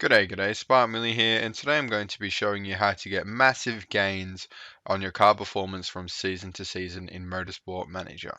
G'day, SPARTANWILLY here, and today I'm going to be showing you how to get massive gains on your car performance from season to season in Motorsport Manager.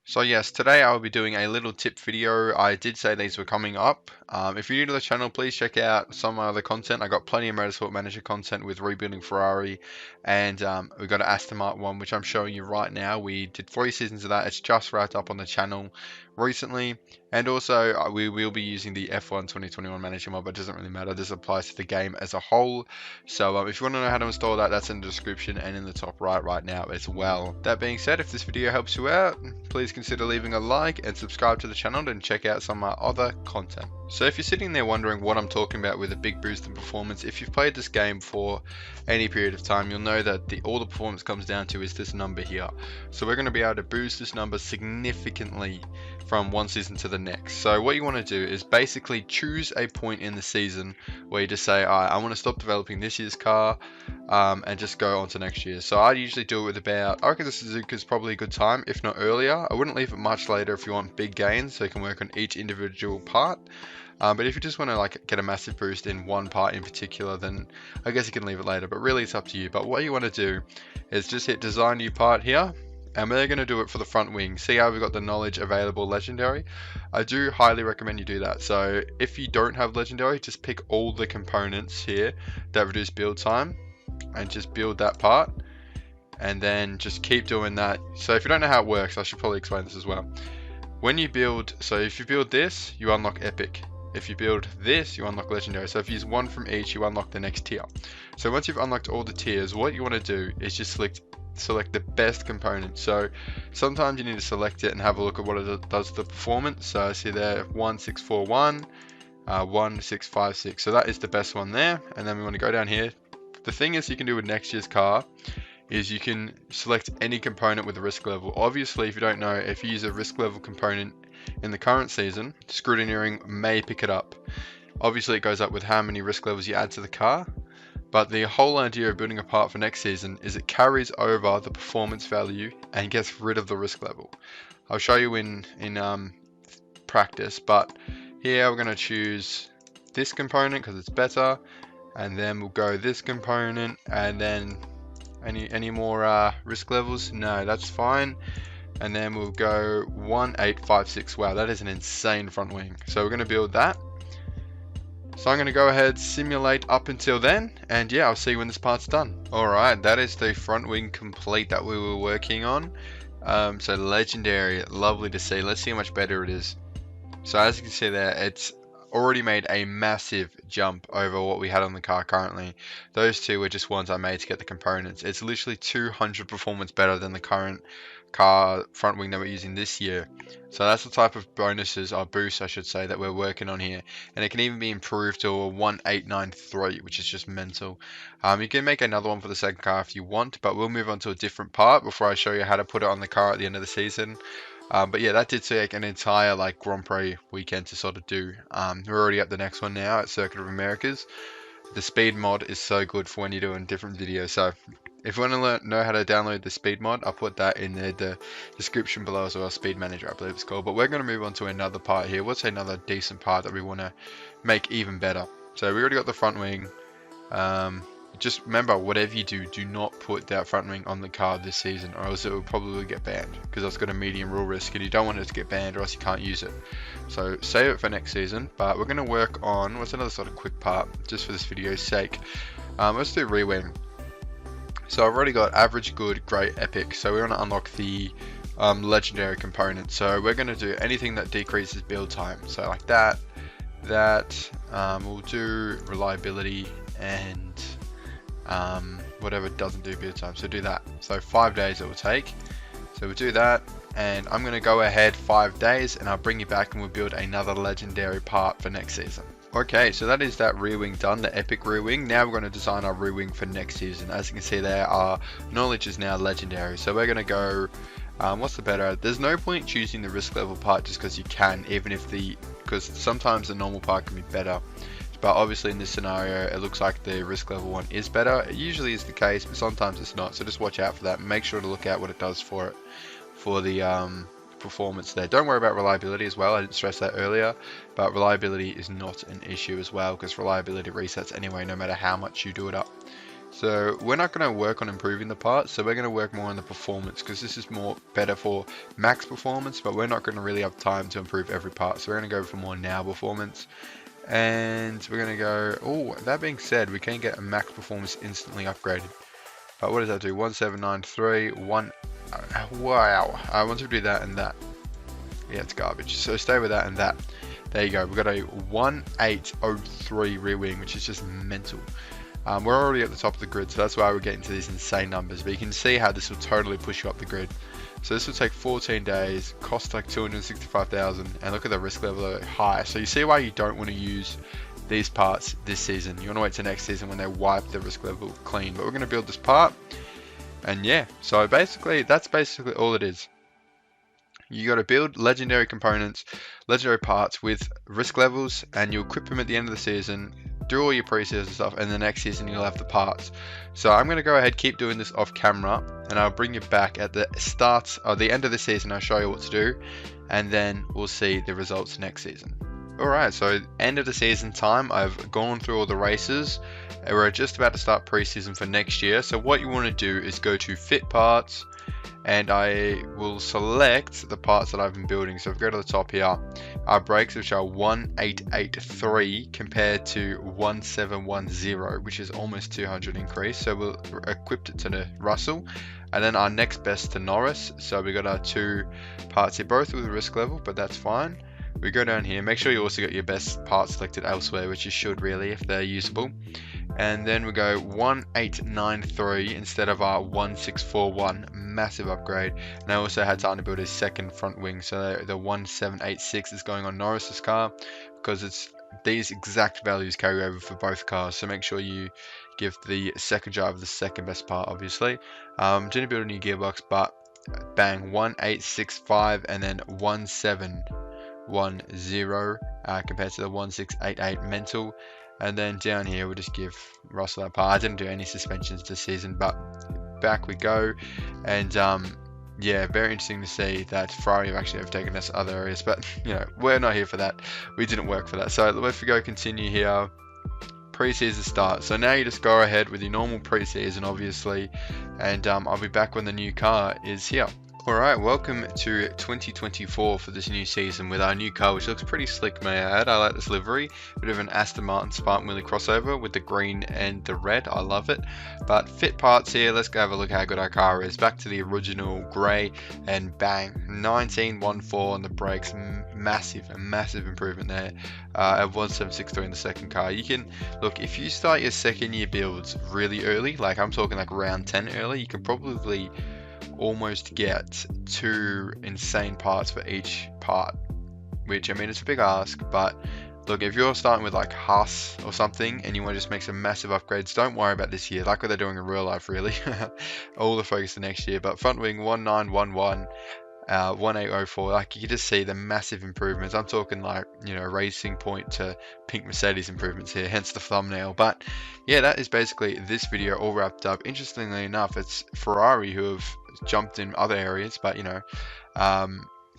So yes, today I'll be doing a little tip video. I did say these were coming up. If you're new to the channel, please check out some of my other content. I got plenty of Motorsport Manager content with rebuilding Ferrari, and we got an Aston Martin one, which I'm showing you right now. We did 3 seasons of that. It's just wrapped up on the channel recently, and also we will be using the F1 2021 Manager mod, but it doesn't really matter. This applies to the game as a whole. So if you want to know how to install that, that's in the description and in the top right now as well. That being said, if this video helps you out, please consider leaving a like and subscribe to the channel and check out some of my other content. So if you're sitting there wondering what I'm talking about with a big boost in performance, if you've played this game for any period of time, you'll know that all the performance comes down to is this number here. So we're going to be able to boost this number significantly from one season to the next. So what you want to do is basically choose a point in the season where you just say, alright, I want to stop developing this year's car and just go on to next year. So I usually do it with about, I reckon the Suzuka's probably a good time, if not earlier. I wouldn't leave it much later if you want big gains, so you can work on each individual part. But if you just want to get a massive boost in one part in particular, then I guess you can leave it later, but really it's up to you. But what you want to do is just hit design new part here, and we're going to do it for the front wing. See how we've got the knowledge available legendary? I do highly recommend you do that. So if you don't have legendary, just pick all the components here that reduce build time and just build that part, and then just keep doing that. So if you don't know how it works, I should probably explain this as well. When you build, so if you build this, you unlock epic. If you build this, you unlock legendary. So if you use one from each, you unlock the next tier. So once you've unlocked all the tiers, what you want to do is just select the best component. So sometimes you need to select it and have a look at what it does to the performance. So I see there 1641, 1656. So that is the best one there. And then we want to go down here. The thing is you can do with next year's car is you can select any component with a risk level. Obviously, if you don't know, if you use a risk level component in the current season, scrutineering may pick it up. Obviously, it goes up with how many risk levels you add to the car, but the whole idea of building a part for next season is it carries over the performance value and gets rid of the risk level. I'll show you in practice, but here we're going to choose this component because it's better, and then we'll go this component, and then any more risk levels? No, that's fine. And then we'll go 1856. Wow, that is an insane front wing. So we're going to build that. So I'm going to go ahead, simulate up until then, and yeah, I'll see you when this part's done. Alright, that is the front wing complete that we were working on. So legendary, lovely to see. Let's see how much better it is. So as you can see there, it's already made a massive jump over what we had on the car currently. Those two were just ones I made to get the components. It's literally 200 performance better than the current car front wing that we're using this year. So that's the type of bonuses, or boosts I should say, that we're working on here. And it can even be improved to a 1893, which is just mental. You can make another one for the second car if you want, but we'll move on to a different part before I show you how to put it on the car at the end of the season. But yeah, that did take an entire Grand Prix weekend to sort of do. We're already at the next one now at Circuit of Americas. The speed mod is so good for when you're doing different videos. So if you want to know how to download the speed mod, I'll put that in the description below as well. Speed Manager, I believe it's called. But we're going to move on to another part here. What's another decent part that we want to make even better? So we already got the front wing. Just remember, whatever you do, do not put that front wing on the car this season, or else it will probably get banned, because that's got a medium rule risk and you don't want it to get banned, or else you can't use it. So save it for next season. But we're going to work on, what's another sort of quick part just for this video's sake. Let's do re-wing. So I've already got average, good, great, epic. So we want to unlock the legendary component. So we're going to do anything that decreases build time. So like that, we'll do reliability and whatever doesn't do build time. So do that. So 5 days it will take. So we'll do that, and I'm going to go ahead 5 days, and I'll bring you back and we'll build another legendary part for next season. Okay, so that is that rear wing done, the epic rear wing. Now we're going to design our rear wing for next season. As you can see there, our knowledge is now legendary. So we're going to go, what's the better? There's no point choosing the risk level part just because you can, because sometimes the normal part can be better. But obviously in this scenario, it looks like the risk level one is better. It usually is the case, but sometimes it's not. So just watch out for that and make sure to look at what it does for it. for the performance there. Don't worry about reliability as well. I didn't stress that earlier, but reliability is not an issue as well, because reliability resets anyway, no matter how much you do it up. So we're not going to work on improving the parts, so we're going to work more on the performance, because this is more better for max performance, but we're not going to really have time to improve every part. So we're going to go for more now performance, and we're going to go, oh, that being said, we can get a max performance instantly upgraded. But what does that do? 1793, wow. I want to do that and that. Yeah, it's garbage. So stay with that and that. There you go. We've got a 1803 rear wing, which is just mental. We're already at the top of the grid, so that's why we're getting to these insane numbers. But you can see how this will totally push you up the grid. So this will take 14 days, cost like 265,000, and look at the risk level high. So you see why you don't want to use these parts this season. You want to wait till next season when they wipe the risk level clean. But we're going to build this part. And yeah, so basically, that's basically all it is. You got to build legendary components, legendary parts with risk levels, and you equip them at the end of the season, do all your pre-season stuff, and the next season you'll have the parts. So I'm going to go ahead, keep doing this off camera, and I'll bring you back at the start or the end of the season. I'll show you what to do, and then we'll see the results next season. Alright, so end of the season time, I've gone through all the races. We're just about to start pre-season for next year. So what you want to do is go to fit parts, and I will select the parts that I've been building. So if we go to the top here, our brakes, which are 1883 compared to 1710, which is almost 200 increase. So we'll equip it to the Russell, and then our next best to Norris. So we got our two parts here, both with risk level, but that's fine. We go down here, make sure you also got your best parts selected elsewhere, which you should really if they're usable. And then we go 1893 instead of our 1641, massive upgrade. And I also had time to build his second front wing, so the 1786 is going on Norris's car, because it's these exact values carry over for both cars. So make sure you give the second driver the second best part, obviously. Didn't build a new gearbox, but bang, 1865 and then 1710 compared to the 1688 mental. And then down here we'll just give Russell that part. I didn't do any suspensions this season, but back we go. And yeah, very interesting to see that Ferrari have actually overtaken us other areas, but you know, we're not here for that. We didn't work for that. So if we go continue here, pre-season start. So now you just go ahead with your normal pre-season, obviously, and I'll be back when the new car is here. Alright, welcome to 2024 for this new season with our new car, which looks pretty slick, may I add. I like this livery, bit of an Aston Martin SPARTANWILLY crossover with the green and the red. I love it. But fit parts here, let's go have a look how good our car is. Back to the original grey, and bang, 1914 on the brakes, massive improvement there. At 1763 in the second car. You can, look, if you start your second year builds really early, like I'm talking like round 10 early, you can probably almost get 2 insane parts for each part, which, I mean, it's a big ask, but look, if you're starting with like Haas or something and you want to just make some massive upgrades, don't worry about this year, like what they're doing in real life, really. All the focus the next year. But front wing 1911, 1804, like you can just see the massive improvements. I'm talking like, you know, Racing Point to Pink Mercedes improvements here, hence the thumbnail. But yeah, that is basically this video all wrapped up. Interestingly enough, it's Ferrari who have jumped in other areas, but you know,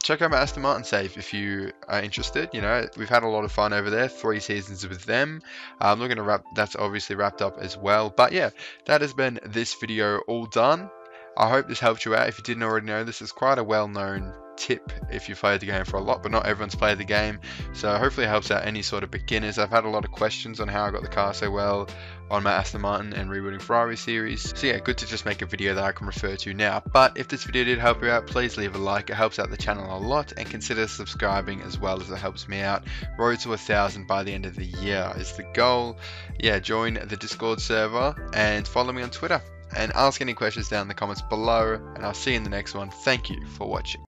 check out my Aston Martin save if you are interested. You know, we've had a lot of fun over there, 3 seasons with them. I'm looking to wrap, that's obviously wrapped up as well. But yeah, that has been this video all done. I hope this helped you out. If you didn't already know, this is quite a well-known tip if you've played the game for a lot, but not everyone's played the game. So hopefully it helps out any sort of beginners. I've had a lot of questions on how I got the car so well on my Aston Martin and Rebuilding Ferrari series. So yeah, good to just make a video that I can refer to now. But if this video did help you out, please leave a like. It helps out the channel a lot, and consider subscribing as well, as it helps me out. Road to 1,000 by the end of the year is the goal. Yeah, join the Discord server and follow me on Twitter. And ask any questions down in the comments below, and I'll see you in the next one. Thank you for watching.